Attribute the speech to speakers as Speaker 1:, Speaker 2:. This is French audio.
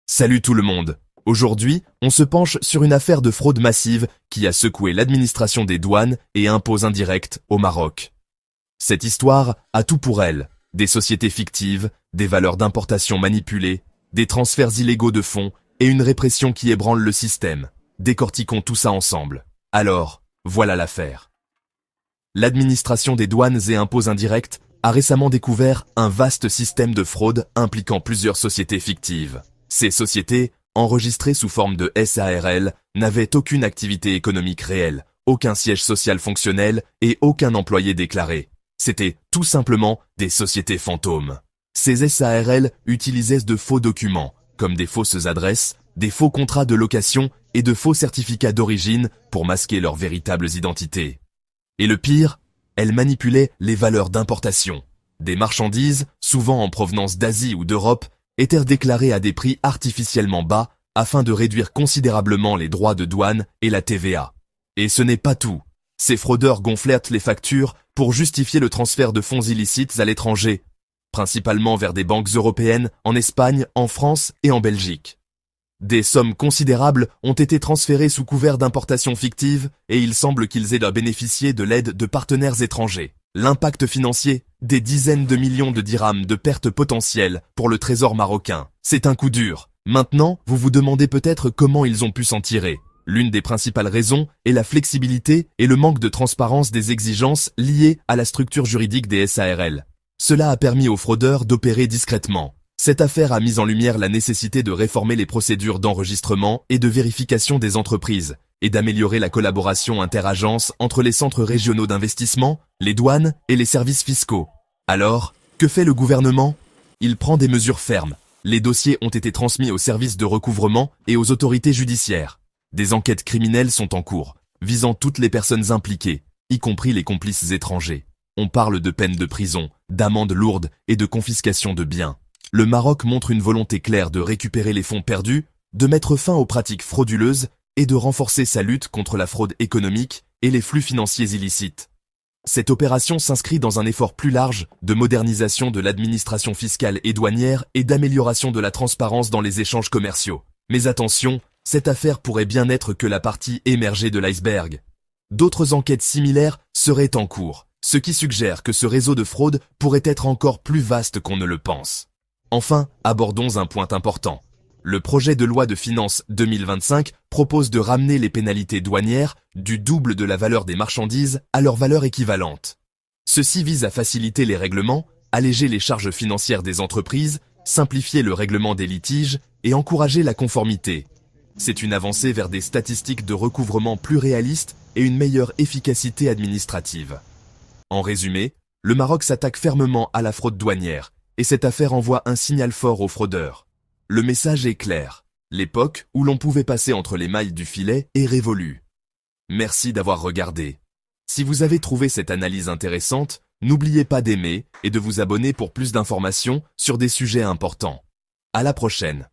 Speaker 1: Salut tout le monde. Aujourd'hui, on se penche sur une affaire de fraude massive qui a secoué l'administration des douanes et impôts indirects au Maroc. Cette histoire a tout pour elle. Des sociétés fictives, des valeurs d'importation manipulées, des transferts illégaux de fonds et une répression qui ébranle le système. Décortiquons tout ça ensemble. Alors, voilà l'affaire. L'administration des douanes et impôts indirects a récemment découvert un vaste système de fraude impliquant plusieurs sociétés fictives. Ces sociétés, enregistrées sous forme de SARL, n'avaient aucune activité économique réelle, aucun siège social fonctionnel et aucun employé déclaré. C'étaient tout simplement des sociétés fantômes. Ces SARL utilisaient de faux documents, comme des fausses adresses, des faux contrats de location et de faux certificats d'origine pour masquer leurs véritables identités. Et le pire, elles manipulaient les valeurs d'importation. Des marchandises, souvent en provenance d'Asie ou d'Europe, étaient déclarées à des prix artificiellement bas afin de réduire considérablement les droits de douane et la TVA. Et ce n'est pas tout. Ces fraudeurs gonflèrent les factures pour justifier le transfert de fonds illicites à l'étranger, principalement vers des banques européennes, en Espagne, en France et en Belgique. Des sommes considérables ont été transférées sous couvert d'importations fictives et il semble qu'ils aient bénéficié de l'aide de partenaires étrangers. L'impact financier, des dizaines de millions de dirhams de pertes potentielles pour le trésor marocain. C'est un coup dur. Maintenant, vous vous demandez peut-être comment ils ont pu s'en tirer. L'une des principales raisons est la flexibilité et le manque de transparence des exigences liées à la structure juridique des SARL. Cela a permis aux fraudeurs d'opérer discrètement. Cette affaire a mis en lumière la nécessité de réformer les procédures d'enregistrement et de vérification des entreprises et d'améliorer la collaboration interagences entre les centres régionaux d'investissement, les douanes et les services fiscaux. Alors, que fait le gouvernement? Il prend des mesures fermes. Les dossiers ont été transmis aux services de recouvrement et aux autorités judiciaires. Des enquêtes criminelles sont en cours, visant toutes les personnes impliquées, y compris les complices étrangers. On parle de peines de prison, d'amendes lourdes et de confiscation de biens. Le Maroc montre une volonté claire de récupérer les fonds perdus, de mettre fin aux pratiques frauduleuses et de renforcer sa lutte contre la fraude économique et les flux financiers illicites. Cette opération s'inscrit dans un effort plus large de modernisation de l'administration fiscale et douanière et d'amélioration de la transparence dans les échanges commerciaux. Mais attention, cette affaire pourrait bien n'être que la partie émergée de l'iceberg. D'autres enquêtes similaires seraient en cours, ce qui suggère que ce réseau de fraude pourrait être encore plus vaste qu'on ne le pense. Enfin, abordons un point important. Le projet de loi de finances 2025 propose de ramener les pénalités douanières du double de la valeur des marchandises à leur valeur équivalente. Ceci vise à faciliter les règlements, alléger les charges financières des entreprises, simplifier le règlement des litiges et encourager la conformité. C'est une avancée vers des statistiques de recouvrement plus réalistes et une meilleure efficacité administrative. En résumé, le Maroc s'attaque fermement à la fraude douanière et cette affaire envoie un signal fort aux fraudeurs. Le message est clair. L'époque où l'on pouvait passer entre les mailles du filet est révolue. Merci d'avoir regardé. Si vous avez trouvé cette analyse intéressante, n'oubliez pas d'aimer et de vous abonner pour plus d'informations sur des sujets importants. À la prochaine.